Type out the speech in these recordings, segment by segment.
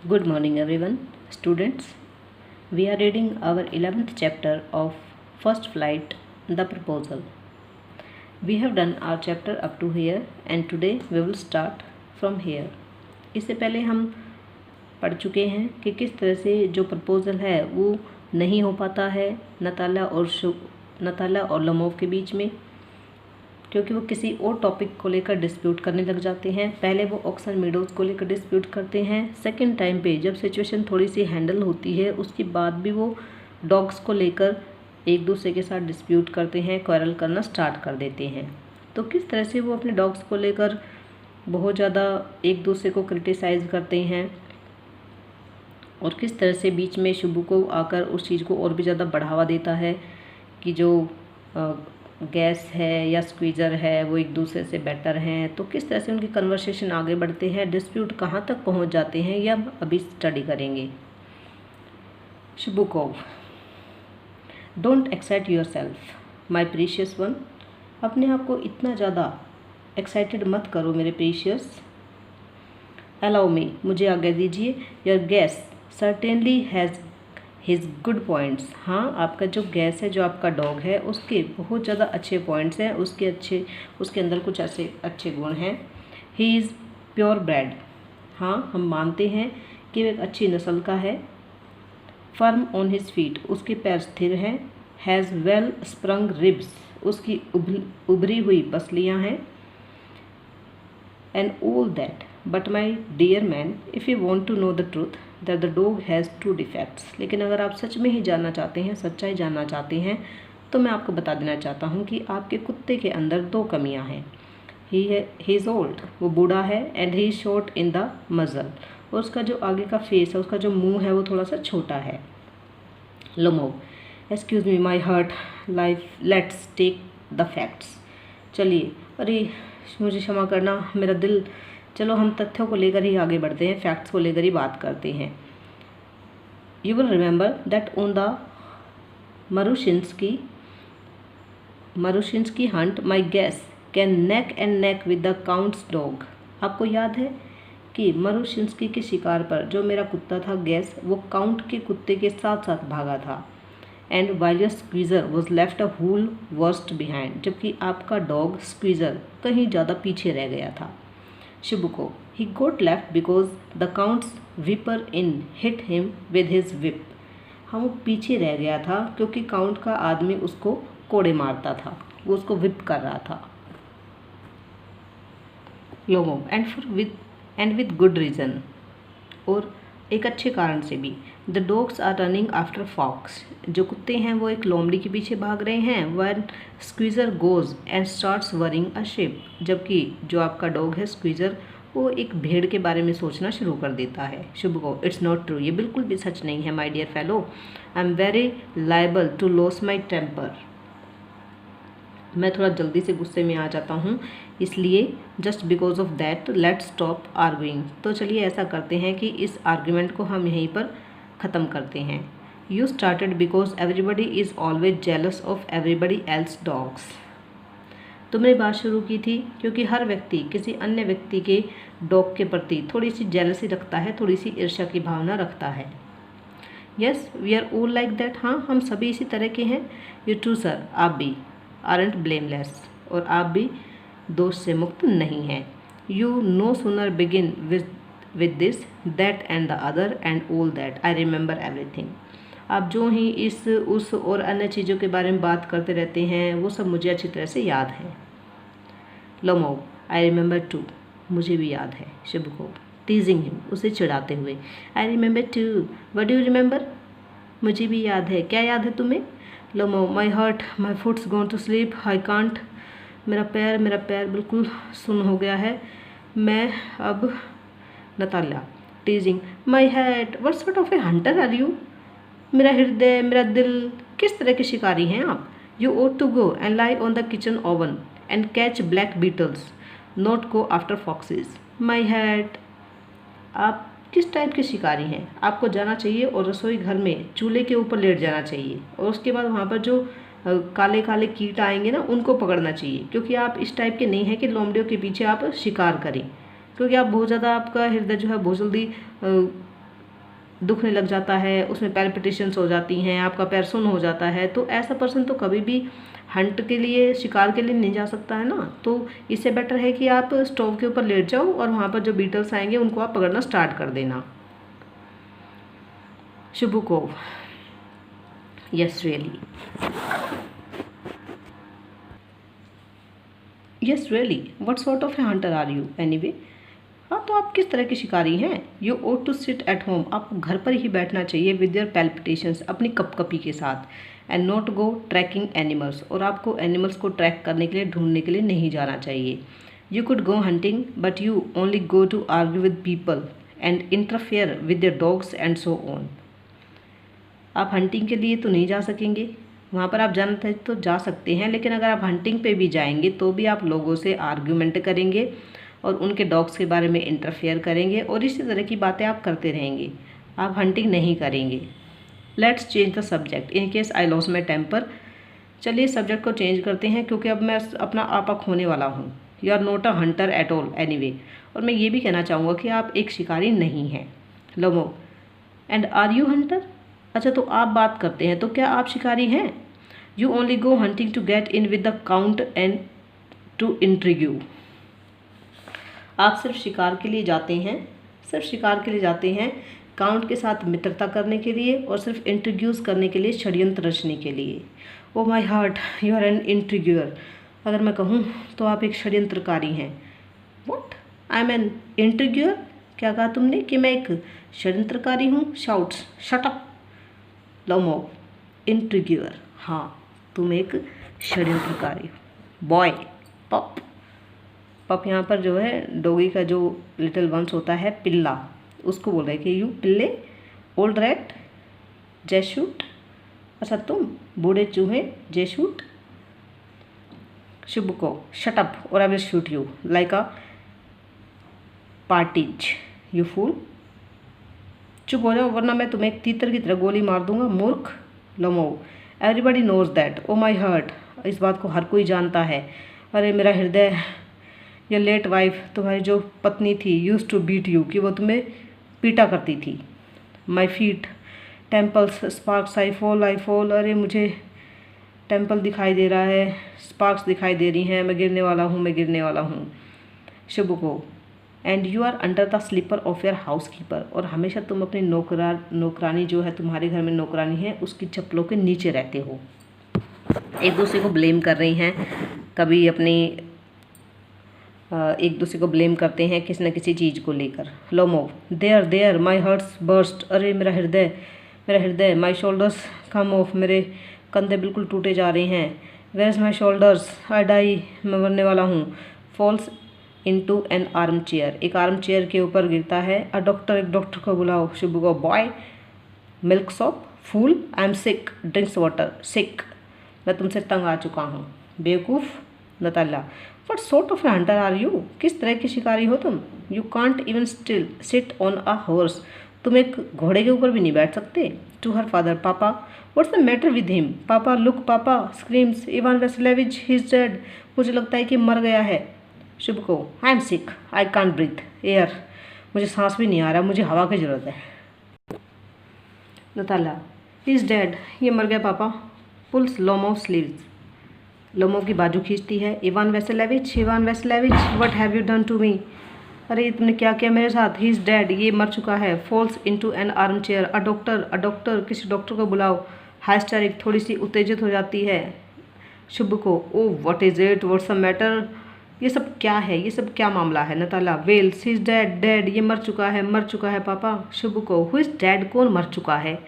Good morning, everyone. Students, we are reading our 11th chapter of First Flight, The Proposal. We have done our chapter up to here and today we will start from here. इससे पहले हम पढ़ चुके हैं कि किस तरह से जो प्रपोज़ल है वो नहीं हो पाता है नताला और लमोव के बीच में, क्योंकि वो किसी और टॉपिक को लेकर डिस्प्यूट करने लग जाते हैं। पहले वो ऑक्सन मीडोज़ को लेकर डिस्प्यूट करते हैं। सेकंड टाइम पे जब सिचुएशन थोड़ी सी हैंडल होती है उसके बाद भी वो डॉग्स को लेकर एक दूसरे के साथ डिस्प्यूट करते हैं, क्वारल करना स्टार्ट कर देते हैं। तो किस तरह से वो अपने डॉग्स को लेकर बहुत ज़्यादा एक दूसरे को क्रिटिसाइज़ करते हैं और किस तरह से बीच में शुभू को आकर उस चीज़ को और भी ज़्यादा बढ़ावा देता है कि जो गैस है या स्क्वीज़र है वो एक दूसरे से बेटर हैं। तो किस तरह से उनकी कन्वर्सेशन आगे बढ़ते हैं, डिस्प्यूट कहाँ तक पहुँच जाते हैं, यह हम अभी स्टडी करेंगे। Chubukov, don't excite yourself my precious one. अपने आप को इतना ज़्यादा एक्साइटेड मत करो मेरे प्रीशियस। अलाउ मी, मुझे आज्ञा दीजिए। Your gas certainly has his good points. हाँ, आपका जो गैस है, जो आपका डॉग है, उसके बहुत ज़्यादा अच्छे पॉइंट्स हैं, उसके अंदर कुछ ऐसे अच्छे गुण हैं। He is pure bread. हाँ, हम मानते हैं कि वह एक अच्छी नस्ल का है। फर्म ऑन हिज फीट, उसके पैर स्थिर हैं। हैज़ वेल स्प्रंग रिब्स, उसकी उभरी हुई पसलियाँ हैं। And all that, but my dear man, if you want to know the truth that the dog has two defects. लेकिन अगर आप सच में ही जानना चाहते हैं, सच्चाई जानना चाहते हैं, तो मैं आपको बता देना चाहता हूँ कि आपके कुत्ते के अंदर दो कमियाँ हैं। ही इज़ ओल्ड, वो बूढ़ा है। And he is short in the muzzle, और उसका जो आगे का फेस है, उसका जो मुंह है, वो थोड़ा सा छोटा है। Lomov, excuse me my heart life, let's take the facts. चलिए, अरे मुझे क्षमा करना मेरा दिल, चलो हम तथ्यों को लेकर ही आगे बढ़ते हैं, फैक्ट्स को लेकर ही बात करते हैं। You will remember that on the Marushinsky hunt my Guess can neck and neck with the count's dog. आपको याद है कि मरुशिंस्की के शिकार पर जो मेरा कुत्ता था गैस, वो काउंट के कुत्ते के साथ साथ भागा था। And while your squeezer was left a whole worst behind, जबकि आपका डॉग स्क्वीज़र कहीं ज़्यादा पीछे रह गया था। Shibuko, he got left because the count's whipper in hit him with his whip. हाँ, वो पीछे रह गया था क्योंकि काउंट का आदमी उसको कोड़े मारता था, वो उसको whip कर रहा था। लोगों, एंड विद गुड रीज़न, और एक अच्छे कारण से भी। The dogs are running after fox, जो कुत्ते हैं वो एक लोमड़ी के पीछे भाग रहे हैं। One squeezer goes and starts worrying a ship, जबकि जो आपका डॉग है स्क्वीज़र, वो एक भेड़ के बारे में सोचना शुरू कर देता है। शुभ को, इट्स नॉट ट्रू, ये बिल्कुल भी सच नहीं है my dear fellow. I am very liable to lose my temper. मैं थोड़ा जल्दी से गुस्से में आ जाता हूँ, इसलिए just because of that let's stop arguing. तो चलिए ऐसा करते हैं कि इस आर्ग्यूमेंट को हम यहीं पर ख़त्म करते हैं। You started because everybody is always jealous of everybody else dogs. तुमने बात शुरू की थी क्योंकि हर व्यक्ति किसी अन्य व्यक्ति के डॉग के प्रति थोड़ी सी जेलसी रखता है, थोड़ी सी ईर्ष्या की भावना रखता है। Yes, we are all like that. हाँ, हम सभी इसी तरह के हैं। यू टू सर, आप भी आरंट ब्लेमलेस, और आप भी दोष से मुक्त नहीं हैं। You know sooner begin with this that and the other and all that, I remember everything. आप जो ही इस उस और अन्य चीज़ों के बारे में बात करते रहते हैं, वो सब मुझे अच्छी तरह से याद है। लोमो, आई रिमेंबर टू, मुझे भी याद है। शुभ को, टीजिंग हिम, उसे चिढ़ाते हुए। I remember too, what do you remember, मुझे भी याद है, क्या याद है तुम्हें। Lomov, my heart my foot's gone to sleep, I can't, मेरा पैर बिल्कुल सुन्न हो गया है, मैं अब। Natalya, teasing, my head, what sort of a hunter are you. मेरा हृदय, मेरा दिल, किस तरह के शिकारी हैं आप। You ought to go and lie on the kitchen oven and catch black beetles, not go after foxes. My head, आप किस टाइप के शिकारी हैं। आपको जाना चाहिए और रसोई घर में चूल्हे के ऊपर लेट जाना चाहिए, और उसके बाद वहाँ पर जो काले काले कीट आएंगे ना, उनको पकड़ना चाहिए, क्योंकि आप इस टाइप के नहीं हैं कि लोमड़ियों के पीछे आप शिकार करें, क्योंकि आप बहुत ज़्यादा, आपका हृदय जो है बहुत जल्दी दुखने लग जाता है, उसमें पैल्पिटेशंस हो जाती हैं, आपका पैर सुन्न हो जाता है, तो ऐसा पर्सन तो कभी भी हंट के लिए, शिकार के लिए नहीं जा सकता है ना। तो इससे बेटर है कि आप स्टोव के ऊपर लेट जाओ और वहाँ पर जो बीटल्स आएंगे उनको आप पकड़ना स्टार्ट कर देना। Chubukov, yes really, yes really, what sort of a hunter are you anyway. हाँ, तो आप किस तरह के शिकारी हैं। You ought to sit at home, आपको घर पर ही बैठना चाहिए विद योर पैल्पिटेशंस, अपनी कपकपी के साथ, and not go tracking animals, और आपको एनिमल्स को ट्रैक करने के लिए, ढूंढने के लिए नहीं जाना चाहिए। You could go hunting but you only go to argue with people and interfere with your dogs and so on. आप हंटिंग के लिए तो नहीं जा सकेंगे, वहाँ पर आप जाना था तो जा सकते हैं, लेकिन अगर आप हंटिंग पे भी जाएंगे तो भी आप लोगों से आर्ग्यूमेंट करेंगे और उनके डॉग्स के बारे में इंटरफेयर करेंगे और इसी तरह की बातें आप करते रहेंगे, आप हंटिंग नहीं करेंगे। Let's change the subject in case I lose my temper. चलिए सब्जेक्ट को चेंज करते हैं क्योंकि अब मैं अपना आपा खोने वाला हूँ। You are not a hunter at all anyway, और मैं ये भी कहना चाहूँगा कि आप एक शिकारी नहीं हैं। लोमो, एंड आर यू हंटर। अच्छा, तो आप बात करते हैं तो क्या आप शिकारी हैं। You only go hunting to get in with the count and to intrigue. आप सिर्फ शिकार के लिए जाते हैं, सिर्फ शिकार के लिए जाते हैं, काउंट के साथ मित्रता करने के लिए और सिर्फ इंट्रोड्यूस करने के लिए, षड्यंत्र रचने के लिए। Oh my heart, you are an intriguer. अगर मैं कहूँ तो आप एक षड्यंत्रकारी हैं। What, I am an intriguer. क्या कहा तुमने कि मैं एक षड्यंत्रकारी हूँ। Shouts, shut up. Lomov, intriguer, हाँ तुम एक षड्यंत्रकारी हो। बॉय, पप, पप यहाँ पर जो है डॉगी का जो लिटिल वंस होता है, पिल्ला, उसको बोल रहे हैं कि यू पिल्ले, ओल्ड रैट, जैशूट। अच्छा तुम बूढ़े चूहे, जैशूट। शुभ को, शट अप और I will shoot you like a partridge, you fool. चुप हो जाओ वरना मैं तुम्हें एक तीतर की तरह गोली मार दूंगा, मूर्ख। Lomov, everybody knows that. Oh my heart, इस बात को हर कोई जानता है। अरे मेरा हृदय, या लेट वाइफ, तुम्हारी जो पत्नी थी, यूज टू बीट यू, कि वो तुम्हें पीटा करती थी। My feet, temples, sparks, I fall. अरे मुझे टेम्पल दिखाई दे रहा है, स्पार्क्स दिखाई दे रही हैं, मैं गिरने वाला हूँ। Chubukov, and you are under the slipper of your housekeeper, और हमेशा तुम अपनी नौकरानी जो है, तुम्हारे घर में नौकरानी है, उसकी चप्पलों के नीचे रहते हो। एक दूसरे को ब्लेम कर रही हैं, कभी अपनी एक दूसरे को ब्लेम करते हैं किसी न किसी चीज़ को लेकर। लोमो, देयर माई हर्ट्स बर्स्ट। अरे मेरा हृदय, माई शोल्डर्स कम ऑफ, मेरे कंधे बिल्कुल टूटे जा रहे हैं। Where is my shoulders, I die, मैं मरने वाला हूँ। Falls into an armchair, एक आर्म चेयर के ऊपर गिरता है। अ डॉक्टर, एक डॉक्टर को बुलाओ। Chubukov, boy, milksop, fool, I am sick, drinks water, sick, मैं तुमसे तंग आ चुका हूँ। बेवकूफ़। Natalya, what sort of a hunter are you, किस तरह की शिकारी हो तुम। You can't even still sit on a horse, तुम एक घोड़े के ऊपर भी नहीं बैठ सकते। To her father, papa, what's the matter with him. Papa, look, papa, screams, Ivan Vassilevitch, he is dead, मुझे लगता है कि मर गया है। Chubukov, I am sick, I can't breathe air, मुझे सांस भी नहीं आ रहा, मुझे हवा की ज़रूरत है। नताला, ही इज डेड, ये मर गया पापा। पुल्स लोमो स्लीव्स, लोमो की बाजू खींचती है। Ivan Vassilevitch, what have you done to me, अरे तुमने क्या किया मेरे साथ। ही इज़ डेड, ये मर चुका है। False into an arm chair, a doctor, किसी डॉक्टर को बुलाओ। हाइस्टेरिक, थोड़ी सी उत्तेजित हो जाती है। Chubukov, oh what is it, what's the matter, ये सब क्या है, ये सब क्या मामला है। Natalya, well she is dead, ये मर चुका है पापा। शुभ को, हु इज डेड, कौन मर चुका है।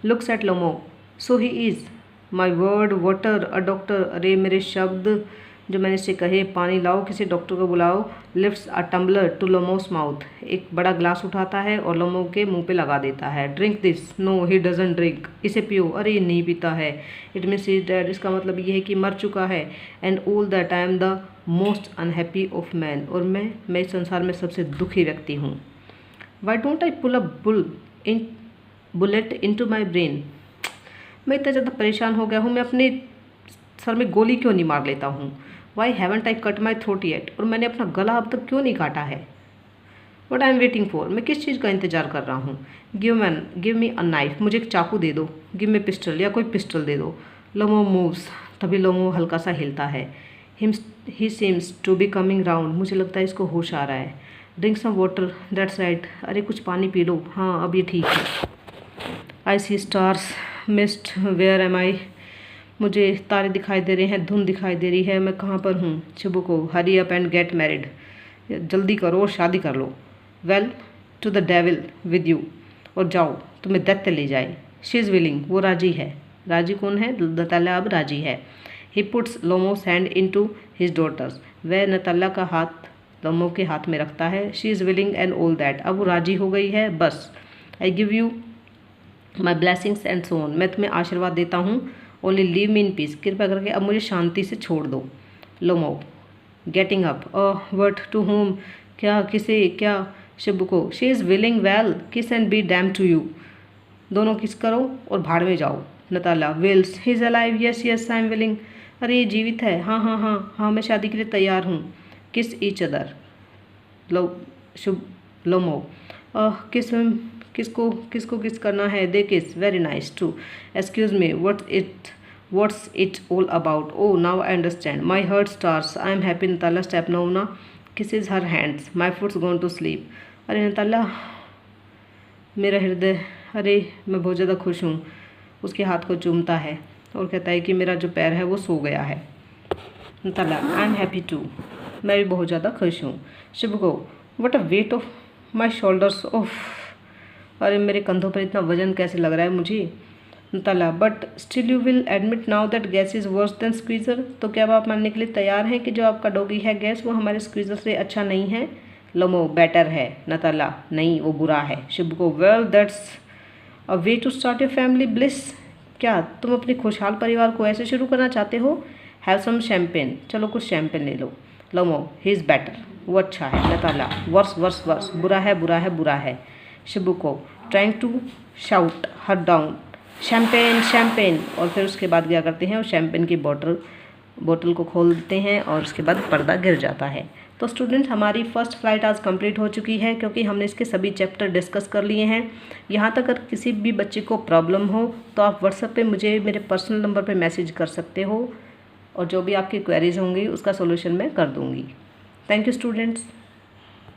Looks at Lomov, so he is, my word, water, a doctor, अरे मेरे शब्द जो मैंने इससे कहे, पानी लाओ, किसी डॉक्टर को बुलाओ। Lifts a tumbler to Lomov's mouth, एक बड़ा ग्लास उठाता है और लोमो के मुंह पे लगा देता है। Drink this, no he doesn't drink, इसे पियो, अरे ये नहीं पीता है। It means he is dead, इसका मतलब ये है कि मर चुका है। And all the time the most unhappy of man, और मैं इस संसार में सबसे दुखी व्यक्ति हूँ। Why don't I pull a bullet into my brain, मैं इतना ज़्यादा परेशान हो गया हूँ, मैं अपने सर में गोली क्यों नहीं मार लेता हूँ। Why haven't I cut my throat yet, और मैंने अपना गला अब तक क्यों नहीं काटा है। What I am waiting for, मैं किस चीज़ का इंतज़ार कर रहा हूँ। गिव मी अ नाइफ, मुझे एक चाकू दे दो। गिव मी पिस्टल, या कोई पिस्टल दे दो। लोमो मूव्स, तभी लोमो हल्का सा हिलता है। He seems to be coming round, मुझे लगता है इसको होश आ रहा है। Drink some water, that's right, अरे कुछ पानी पी लो, हाँ अब ये ठीक है। आई सी स्टार्स मिस्ट, वेयर एम आई, मुझे तारे दिखाई दे रहे हैं, धुंध दिखाई दे रही है, मैं कहाँ पर हूँ। Chubukov, hurry up and get married, जल्दी करो और शादी कर लो। Well to the devil with you, और जाओ तुम्हें दैत्य ले जाए। शी इज़ विलिंग, वो राजी है। राजी कौन है? नताला अब राजी है। He puts Lomov's hand into his daughter's, वह नताला का हाथ लोमो के हाथ में रखता है। She is willing and all that, अब वो राजी हो गई है बस। I give you my blessings and so on, मैं तुम्हें आशीर्वाद देता हूँ। Only leave me in peace, कृपया करके अब मुझे शांति से छोड़ दो। Lomov getting up, what to whom, क्या किसे क्या? Chubukov, she is willing, well kiss and be damn to you, दोनों किस करो और भाड़ में जाओ। नताला wills, he is alive, yes yes I am willing, अरे ये जीवित है, हाँ हाँ हाँ हाँ मैं शादी के लिए तैयार हूँ। किस ईच अदर, लो शुभ लोमो, किसको किसको किस करना है? They kiss, very nice too. Excuse me, what's it all about? Oh now I understand, my heart stars, I am happy. Natalya Stepanovna kisses her hands, my foot's gone to sleep, अरे Natalya मेरा हृदय, अरे मैं बहुत ज़्यादा खुश हूँ। उसके हाथ को चूमता है और कहता है कि मेरा जो पैर है वो सो गया है। Natalya I am happy too, मैं भी बहुत ज़्यादा खुश हूँ। Chubukov, what a weight off my shoulders, off, अरे मेरे कंधों पर इतना वजन कैसे लग रहा है मुझे। नताला but still you will admit now that gas is worse than squeezer, तो क्या आप मानने के लिए तैयार हैं कि जो आपका डॉगी है गैस वो हमारे स्क्वीज़र से अच्छा नहीं है? लोमो बेटर है। नताला नहीं वो बुरा है। Chubukov, well that's a way to start your family bliss, क्या तुम अपने खुशहाल परिवार को ऐसे शुरू करना चाहते हो? हैव सम शैम्पेन, चलो कुछ शैम्पेन ले लो। लोमो, ही इज़ बेटर, वो अच्छा है। नताला वर्स वर्स वर्स, बुरा है बुरा है बुरा है। Chubukov trying to shout her down, champagne champagne, और फिर उसके बाद क्या करते हैं, और शैम्पेन की बोतल को खोल देते हैं और उसके बाद पर्दा गिर जाता है। तो स्टूडेंट्स हमारी फर्स्ट फ्लाइट आज कंप्लीट हो चुकी है क्योंकि हमने इसके सभी चैप्टर डिस्कस कर लिए हैं। यहाँ तक अगर किसी भी बच्चे को प्रॉब्लम हो तो आप व्हाट्सएप पे मुझे मेरे पर्सनल नंबर पे मैसेज कर सकते हो और जो भी आपकी क्वेरीज होंगी उसका सोल्यूशन मैं कर दूँगी। Thank you students.